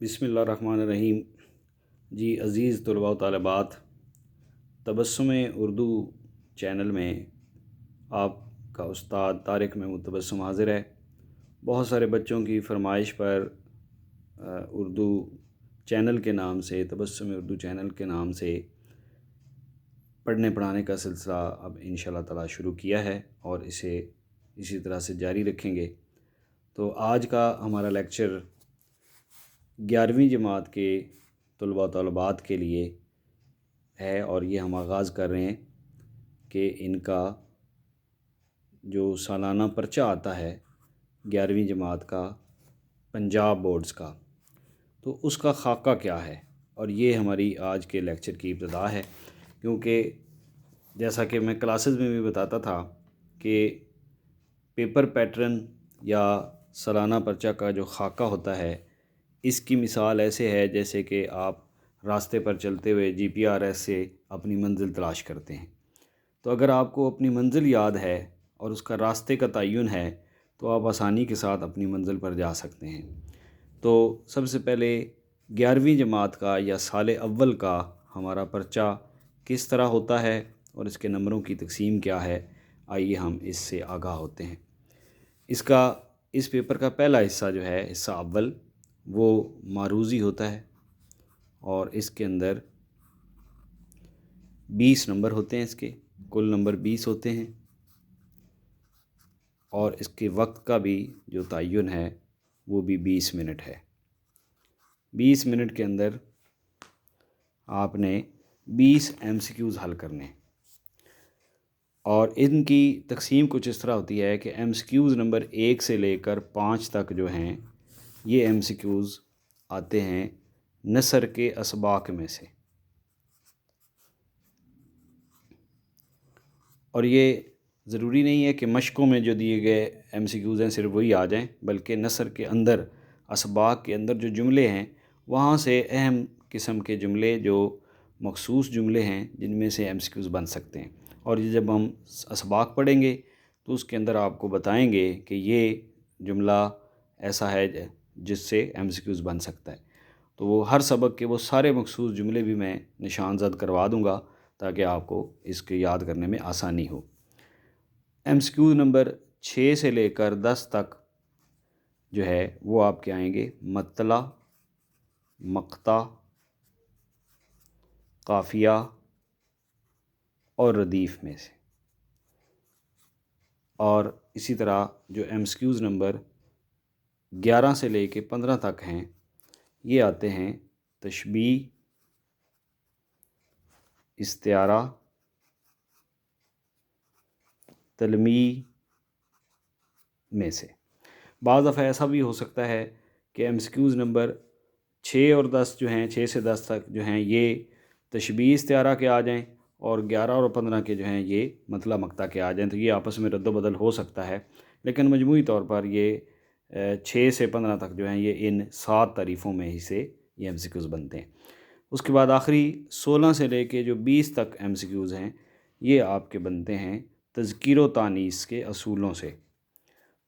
بسم اللہ الرحمن الرحیم۔ جی عزیز طلباء و طالبات، تبسم اردو چینل میں آپ کا استاد طارق محمود تبسم حاضر ہے۔ بہت سارے بچوں کی فرمائش پر اردو چینل کے نام سے، تبسم اردو چینل کے نام سے پڑھنے پڑھانے کا سلسلہ اب انشاءاللہ تعالی شروع کیا ہے اور اسے اسی طرح سے جاری رکھیں گے۔ تو آج کا ہمارا لیکچر 11ویں جماعت کے طلباء و طالبات کے لیے ہے، اور یہ ہم آغاز کر رہے ہیں کہ ان کا جو سالانہ پرچہ آتا ہے 11ویں جماعت کا پنجاب بورڈز کا، تو اس کا خاکہ کیا ہے، اور یہ ہماری آج کے لیکچر کی ابتدا ہے۔ کیونکہ جیسا کہ میں کلاسز میں بھی بتاتا تھا کہ پیپر پیٹرن یا سالانہ پرچہ کا جو خاکہ ہوتا ہے، اس کی مثال ایسے ہے جیسے کہ آپ راستے پر چلتے ہوئے GPS سے اپنی منزل تلاش کرتے ہیں۔ تو اگر آپ کو اپنی منزل یاد ہے اور اس کا راستے کا تعین ہے تو آپ آسانی کے ساتھ اپنی منزل پر جا سکتے ہیں۔ تو سب سے پہلے 11ویں جماعت کا یا سال اول کا ہمارا پرچہ کس طرح ہوتا ہے اور اس کے نمبروں کی تقسیم کیا ہے، آئیے ہم اس سے آگاہ ہوتے ہیں۔ اس پیپر کا پہلا حصہ جو ہے، حصہ اول، وہ معروضی ہوتا ہے اور اس کے اندر 20 نمبر ہوتے ہیں۔ اس کے کل نمبر 20 ہوتے ہیں، اور اس کے وقت کا بھی جو تعین ہے وہ بھی 20 منٹ ہے۔ 20 منٹ کے اندر آپ نے 20 MCQs حل کرنے، اور ان کی تقسیم کچھ اس طرح ہوتی ہے کہ MCQs نمبر 1 سے لے کر 5 تک جو ہیں، یہ MCQs آتے ہیں نثر کے اسباق میں سے، اور یہ ضروری نہیں ہے کہ مشقوں میں جو دیے گئے MCQs ہیں صرف وہی آ جائیں، بلکہ نثر کے اندر، اسباق کے اندر جو جملے ہیں، وہاں سے اہم قسم کے جملے، جو مخصوص جملے ہیں، جن میں سے MCQs بن سکتے ہیں۔ اور یہ جب ہم اسباق پڑھیں گے تو اس کے اندر آپ کو بتائیں گے کہ یہ جملہ ایسا ہے جس سے MCQs بن سکتا ہے۔ تو وہ ہر سبق کے وہ سارے مخصوص جملے بھی میں نشان زد کروا دوں گا تاکہ آپ کو اس کے یاد کرنے میں آسانی ہو۔ MCQ نمبر 6 سے لے کر 10 تک جو ہے وہ آپ کے آئیں گے مطلع، مقطع، قافیہ اور ردیف میں سے، اور اسی طرح جو MCQs نمبر 11 سے لے کے 15 تک ہیں، یہ آتے ہیں تشبیہ، استعارہ، تلمیح میں سے۔ بعض دفعہ ایسا بھی ہو سکتا ہے کہ MCQs نمبر 6 اور 10 جو ہیں، 6 سے 10 تک جو ہیں، یہ تشبیہ استعارہ کے آ جائیں، اور 11 اور 15 کے جو ہیں یہ مطلع مقطع کے آ جائیں، تو یہ آپس میں رد و بدل ہو سکتا ہے، لیکن مجموعی طور پر یہ 6 سے 15 تک جو ہیں یہ ان 7 تعریفوں میں ہی سے یہ MCQs بنتے ہیں۔ اس کے بعد آخری 16 سے لے کے جو 20 تک MCQs ہیں، یہ آپ کے بنتے ہیں تذکیر و تانیث کے اصولوں سے۔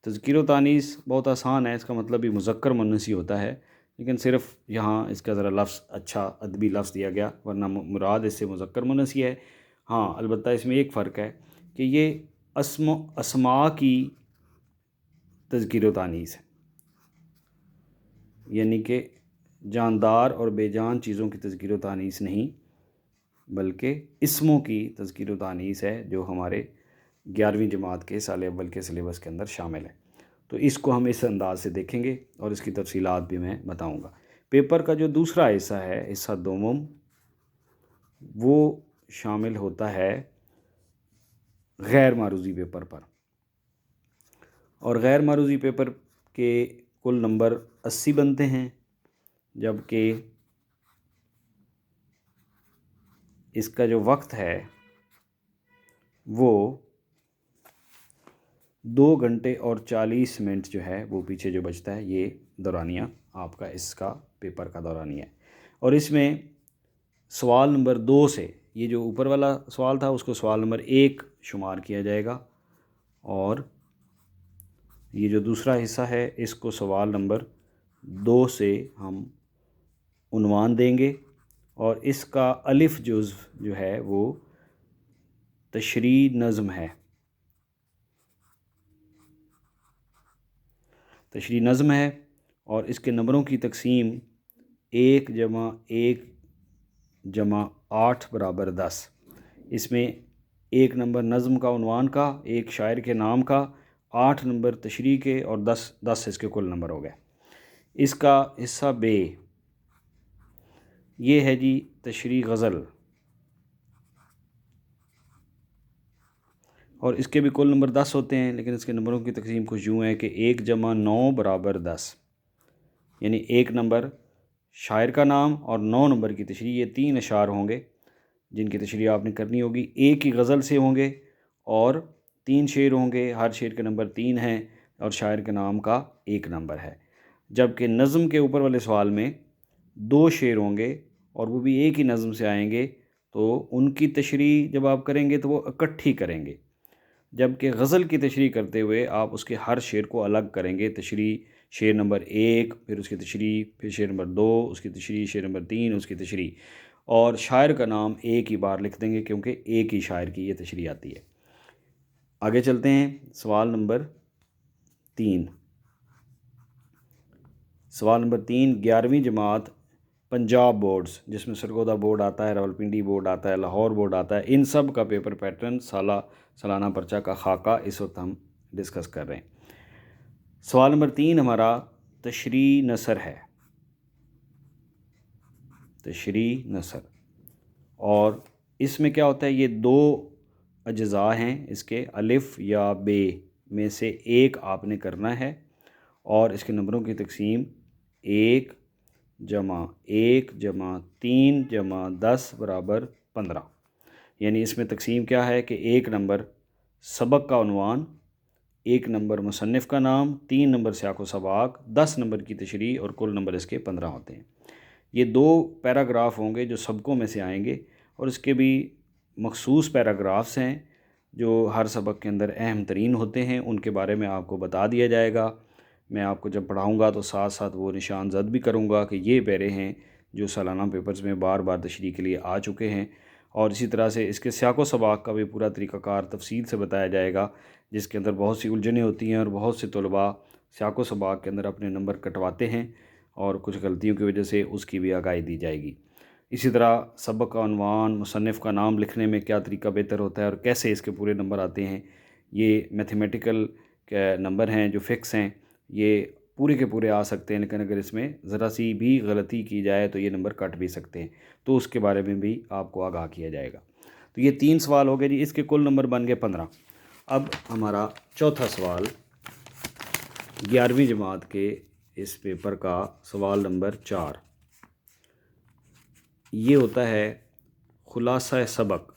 تذکیر و تانیث بہت آسان ہے، اس کا مطلب بھی مذکر مؤنث ہی ہوتا ہے، لیکن صرف یہاں اس کا ذرا لفظ اچھا ادبی لفظ دیا گیا، ورنہ مراد اس سے مذکر مؤنث ہی ہے۔ ہاں، البتہ اس میں ایک فرق ہے کہ یہ اسماء کی تذکیر و تانیث ہے، یعنی کہ جاندار اور بے جان چیزوں کی تذکیر و تانیث نہیں، بلکہ اسموں کی تذکیر و تانیث ہے، جو ہمارے 11ویں جماعت کے سال اول کے سلیبس کے اندر شامل ہے۔ تو اس کو ہم اس انداز سے دیکھیں گے اور اس کی تفصیلات بھی میں بتاؤں گا۔ پیپر کا جو دوسرا حصہ ہے، حصہ دوم، وہ شامل ہوتا ہے غیر معروضی پیپر پر، اور غیر معروضی پیپر کے کل نمبر 80 بنتے ہیں، جبکہ اس کا جو وقت ہے وہ 2 گھنٹے اور 40 منٹ جو ہے وہ پیچھے جو بچتا ہے، یہ دورانیہ آپ کا اس کا پیپر کا دورانیہ ہے۔ اور اس میں سوال نمبر 2 سے، یہ جو اوپر والا سوال تھا اس کو سوال نمبر 1 شمار کیا جائے گا، اور یہ جو دوسرا حصہ ہے اس کو سوال نمبر 2 سے ہم عنوان دیں گے اور اس کا الف جزو جو ہے وہ تشریح نظم ہے. تشریح نظم ہے اور اس کے نمبروں کی تقسیم 1+1=8 اس میں 1 نمبر نظم کا عنوان کا، 1 شاعر کے نام کا، 8 نمبر تشریح کے اور 10 اس کے کل نمبر ہو گئے. اس کا حصہ ب یہ ہے جی تشریح غزل، اور اس کے بھی کل نمبر 10 ہوتے ہیں، لیکن اس کے نمبروں کی تقسیم کچھ یوں ہے کہ 1+9=10، یعنی 1 نمبر شاعر کا نام اور 9 نمبر کی تشریح. یہ 3 اشعار ہوں گے جن کی تشریح آپ نے کرنی ہوگی. ایک ہی غزل سے ہوں گے اور 3 شعر ہوں گے، ہر شعر کے نمبر 3 ہیں اور شاعر کے نام کا 1 نمبر ہے. جبکہ نظم کے اوپر والے سوال میں 2 شعر ہوں گے اور وہ بھی ایک ہی نظم سے آئیں گے، تو ان کی تشریح جب آپ کریں گے تو وہ اکٹھی کریں گے. جبکہ غزل کی تشریح کرتے ہوئے آپ اس کے ہر شعر کو الگ کریں گے. تشریح شعر نمبر 1، پھر اس کی تشریح، پھر شعر نمبر 2 اس کی تشریح، شعر نمبر 3 اس کی تشریح، اور شاعر کا نام ایک ہی بار لکھ دیں گے کیونکہ ایک ہی شاعر کی یہ تشریح آتی ہے. آگے چلتے ہیں. سوال نمبر 3. سوال نمبر 3 11ویں جماعت پنجاب بورڈز، جس میں سرگودا بورڈ آتا ہے، راولپنڈی بورڈ آتا ہے، لاہور بورڈ آتا ہے، ان سب کا پیپر پیٹرن سالانہ پرچہ کا خاکہ اس وقت ہم ڈسکس کر رہے ہیں. سوال نمبر 3 ہمارا تشریح نثر ہے. تشریح نثر، اور اس میں کیا ہوتا ہے، یہ 2 اجزاء ہیں اس کے، الف یا ب میں سے ایک آپ نے کرنا ہے، اور اس کے نمبروں کی تقسیم 1+1+3+10=15. یعنی اس میں تقسیم کیا ہے کہ 1 نمبر سبق کا عنوان، 1 نمبر مصنف کا نام، 3 نمبر سیاق و سباق، 10 نمبر کی تشریح اور کل نمبر اس کے 15 ہوتے ہیں. یہ 2 پیراگراف ہوں گے جو سبقوں میں سے آئیں گے، اور اس کے بھی مخصوص پیراگرافس ہیں جو ہر سبق کے اندر اہم ترین ہوتے ہیں. ان کے بارے میں آپ کو بتا دیا جائے گا. میں آپ کو جب پڑھاؤں گا تو ساتھ ساتھ وہ نشان زد بھی کروں گا کہ یہ پیرے ہیں جو سالانہ پیپرز میں بار بار تشریح کے لیے آ چکے ہیں. اور اسی طرح سے اس کے سیاق و سباق کا بھی پورا طریقہ کار تفصیل سے بتایا جائے گا، جس کے اندر بہت سی الجھنیں ہوتی ہیں اور بہت سے طلباء سیاق و سباق کے اندر اپنے نمبر کٹواتے ہیں اور کچھ غلطیوں کی وجہ سے اس کی بھی آگاہی دی جائے گی. اسی طرح سبق کا عنوان، مصنف کا نام لکھنے میں کیا طریقہ بہتر ہوتا ہے اور کیسے اس کے پورے نمبر آتے ہیں. یہ میتھمیٹیکل نمبر ہیں جو فکس ہیں، یہ پورے کے پورے آ سکتے ہیں، لیکن اگر اس میں ذرا سی بھی غلطی کی جائے تو یہ نمبر کٹ بھی سکتے ہیں، تو اس کے بارے میں بھی آپ کو آگاہ کیا جائے گا. تو یہ 3 سوال ہو گئے جی، اس کے کل نمبر بن گئے 15. اب ہمارا چوتھا سوال 11ویں جماعت کے اس پیپر کا سوال نمبر 4، یہ ہوتا ہے خلاصہ سبق.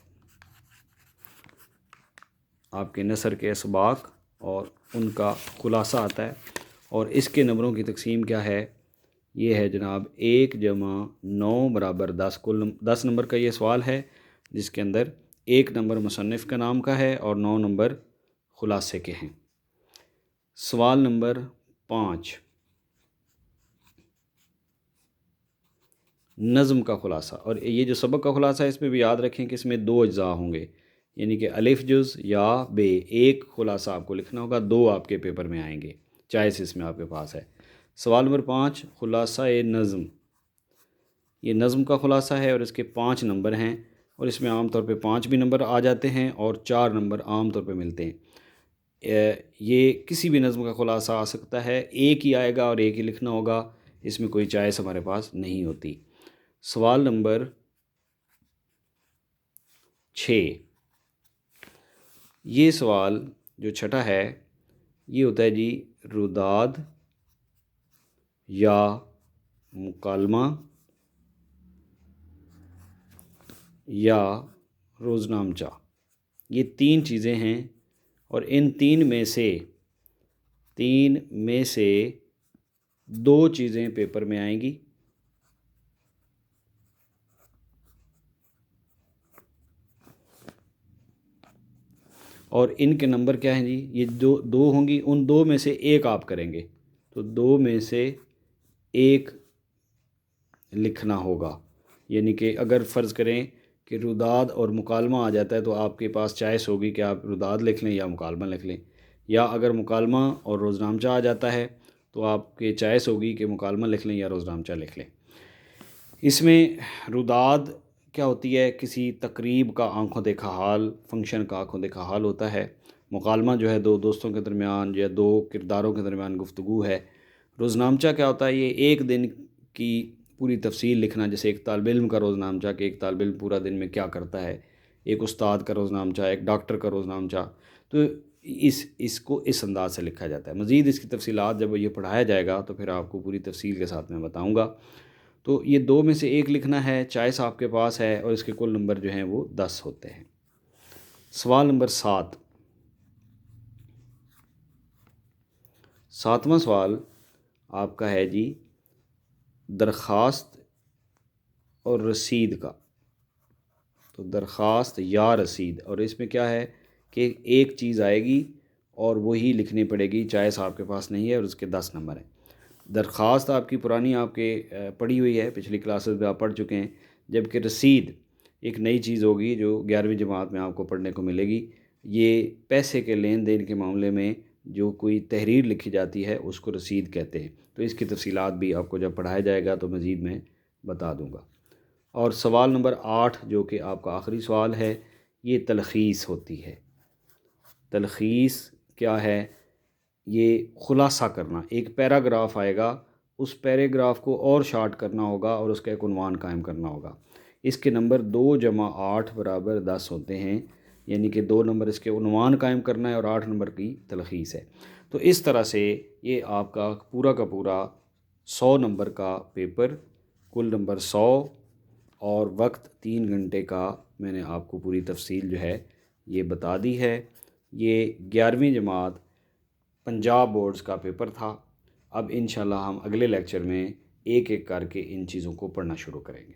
آپ کے نثر کے اسباق اور ان کا خلاصہ آتا ہے، اور اس کے نمبروں کی تقسیم کیا ہے، یہ ہے جناب 1+9=10. کل 10 نمبر کا یہ سوال ہے جس کے اندر 1 نمبر مصنف کا نام کا ہے اور 9 نمبر خلاصے کے ہیں. سوال نمبر 5 نظم کا خلاصہ، اور یہ جو سبق کا خلاصہ ہے اس میں بھی یاد رکھیں کہ اس میں 2 اجزاء ہوں گے، یعنی کہ الف جز یا ب. 1 خلاصہ آپ کو لکھنا ہوگا، 2 آپ کے پیپر میں آئیں گے، چائس اس میں آپ کے پاس ہے. سوال نمبر 5 خلاصہ نظم. یہ نظم کا خلاصہ ہے اور اس کے 5 نمبر ہیں، اور اس میں عام طور پہ 5 بھی نمبر آ جاتے ہیں اور 4 نمبر عام طور پہ ملتے ہیں. یہ کسی بھی نظم کا خلاصہ آ سکتا ہے، ایک ہی آئے گا اور ایک ہی لکھنا ہوگا، اس میں کوئی چائس ہمارے پاس نہیں ہوتی. سوال نمبر 6، یہ سوال جو چھٹا ہے یہ ہوتا ہے جی روداد یا مکالمہ یا روزنامچہ. یہ 3 چیزیں ہیں، اور ان 3 میں سے 2 چیزیں پیپر میں آئیں گی. اور ان کے نمبر کیا ہیں جی، یہ 2 ہوں گی، ان 2 میں سے ایک آپ کریں گے، تو 2 میں سے ایک لکھنا ہوگا، یعنی کہ اگر فرض کریں کہ روداد اور مکالمہ آ جاتا ہے تو آپ کے پاس چوائس ہوگی کہ آپ روداد لکھ لیں یا مکالمہ لکھ لیں، یا اگر مکالمہ اور روزنامچہ آ جاتا ہے تو آپ کے چوائس ہوگی کہ مکالمہ لکھ لیں یا روزنامچہ لکھ لیں۔ اس میں روداد کیا ہوتی ہے؟ کسی تقریب کا آنکھوں دیکھا حال، فنکشن کا آنکھوں دیکھا حال ہوتا ہے۔ مکالمہ جو ہے دو دوستوں کے درمیان یا دو کرداروں کے درمیان گفتگو ہے۔ روزنامچہ کیا ہوتا ہے؟ یہ ایک دن کی پوری تفصیل لکھنا، جیسے ایک طالب علم کا روزنامچہ کہ ایک طالب علم پورا دن میں کیا کرتا ہے، ایک استاد کا روزنامچہ، ایک ڈاکٹر کا روزنامچہ، تو اس کو اس انداز سے لکھا جاتا ہے۔ مزید اس کی تفصیلات جب یہ پڑھایا جائے گا تو پھر آپ کو پوری تفصیل کے ساتھ میں بتاؤں گا۔ تو یہ دو میں سے ایک لکھنا ہے، چوائس آپ کے پاس ہے، اور اس کے کل نمبر جو ہیں وہ 10 ہوتے ہیں۔ سوال نمبر 7، 7واں سوال آپ کا ہے جی درخواست اور رسید کا۔ تو درخواست یا رسید، اور اس میں کیا ہے کہ ایک چیز آئے گی اور وہی لکھنی پڑے گی، چوائس آپ کے پاس نہیں ہے، اور اس کے 10 نمبر ہیں۔ درخواست آپ کی پرانی آپ کے پڑھی ہوئی ہے، پچھلی کلاسز میں آپ پڑھ چکے ہیں، جبکہ رسید ایک نئی چیز ہوگی جو 11ویں جماعت میں آپ کو پڑھنے کو ملے گی۔ یہ پیسے کے لین دین کے معاملے میں جو کوئی تحریر لکھی جاتی ہے اس کو رسید کہتے ہیں۔ تو اس کی تفصیلات بھی آپ کو جب پڑھایا جائے گا تو مزید میں بتا دوں گا۔ اور سوال نمبر 8 جو کہ آپ کا آخری سوال ہے، یہ تلخیص ہوتی ہے۔ تلخیص کیا ہے؟ یہ خلاصہ کرنا، ایک پیراگراف آئے گا، اس پیراگراف کو اور شارٹ کرنا ہوگا اور اس کا ایک عنوان قائم کرنا ہوگا۔ اس کے نمبر 2 + 8 = 10 ہوتے ہیں، یعنی کہ 2 نمبر اس کے عنوان قائم کرنا ہے اور 8 نمبر کی تلخیص ہے۔ تو اس طرح سے یہ آپ کا پورا 100 نمبر کا پیپر، کل نمبر 100 اور وقت 3 گھنٹے کا میں نے آپ کو پوری تفصیل جو ہے یہ بتا دی ہے۔ یہ 11ویں جماعت پنجاب بورڈز کا پیپر تھا۔ اب انشاءاللہ ہم اگلے لیکچر میں ایک ایک کر کے ان چیزوں کو پڑھنا شروع کریں گے۔